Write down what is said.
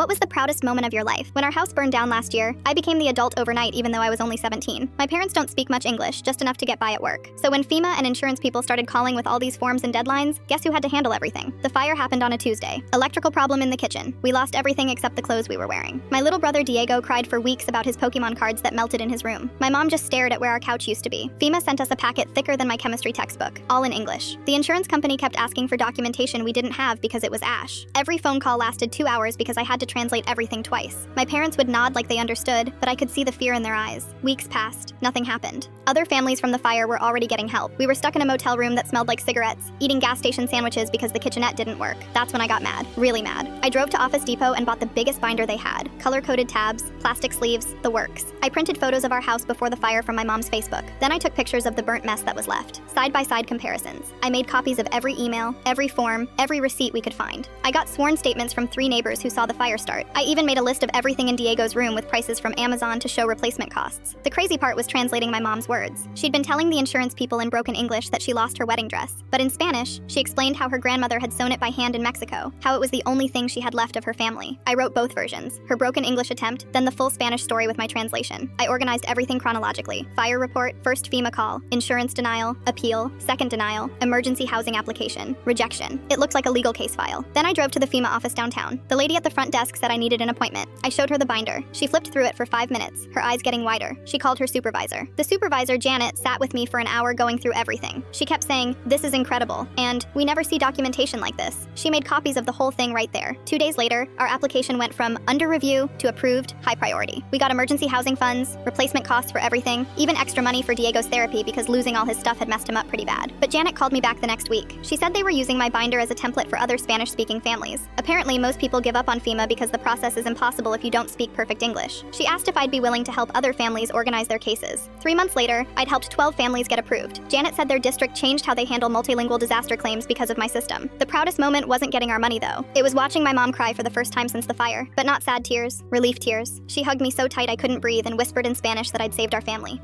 What was the proudest moment of your life? When our house burned down last year, I became the adult overnight even though I was only 17. My parents don't speak much English, just enough to get by at work. So when FEMA and insurance people started calling with all these forms and deadlines, guess who had to handle everything? The fire happened on a Tuesday. Electrical problem in the kitchen. We lost everything except the clothes we were wearing. My little brother Diego cried for weeks about his Pokemon cards that melted in his room. My mom just stared at where our couch used to be. FEMA sent us a packet thicker than my chemistry textbook, all in English. The insurance company kept asking for documentation we didn't have because it was ash. Every phone call lasted 2 hours because I had to translate everything twice. My parents would nod like they understood, but I could see the fear in their eyes. Weeks passed. Nothing happened. Other families from the fire were already getting help. We were stuck in a motel room that smelled like cigarettes, eating gas station sandwiches because the kitchenette didn't work. That's when I got mad. Really mad. I drove to Office Depot and bought the biggest binder they had. Color-coded tabs, plastic sleeves, the works. I printed photos of our house before the fire from my mom's Facebook. Then I took pictures of the burnt mess that was left. Side-by-side comparisons. I made copies of every email, every form, every receipt we could find. I got sworn statements from 3 neighbors who saw the fire start. I even made a list of everything in Diego's room with prices from Amazon to show replacement costs. The crazy part was translating my mom's words. She'd been telling the insurance people in broken English that she lost her wedding dress, but in Spanish, she explained how her grandmother had sewn it by hand in Mexico, how it was the only thing she had left of her family. I wrote both versions, her broken English attempt, then the full Spanish story with my translation. I organized everything chronologically. Fire report, first FEMA call, insurance denial, appeal, second denial, emergency housing application, rejection. It looked like a legal case file. Then I drove to the FEMA office downtown. The lady at the front desk said I needed an appointment. I showed her the binder. She flipped through it for 5 minutes, her eyes getting wider. She called her supervisor. The supervisor, Janet, sat with me for an hour going through everything. She kept saying, "This is incredible," and "We never see documentation like this." She made copies of the whole thing right there. 2 days later, our application went from under review to approved, high priority. We got emergency housing funds, replacement costs for everything, even extra money for Diego's therapy because losing all his stuff had messed him up pretty bad. But Janet called me back the next week. She said they were using my binder as a template for other Spanish-speaking families. Apparently, most people give up on FEMA because the process is impossible if you don't speak perfect English. She asked if I'd be willing to help other families organize their cases. 3 months later, I'd helped 12 families get approved. Janet said their district changed how they handle multilingual disaster claims because of my system. The proudest moment wasn't getting our money though. It was watching my mom cry for the first time since the fire, but not sad tears, relief tears. She hugged me so tight I couldn't breathe and whispered in Spanish that I'd saved our family.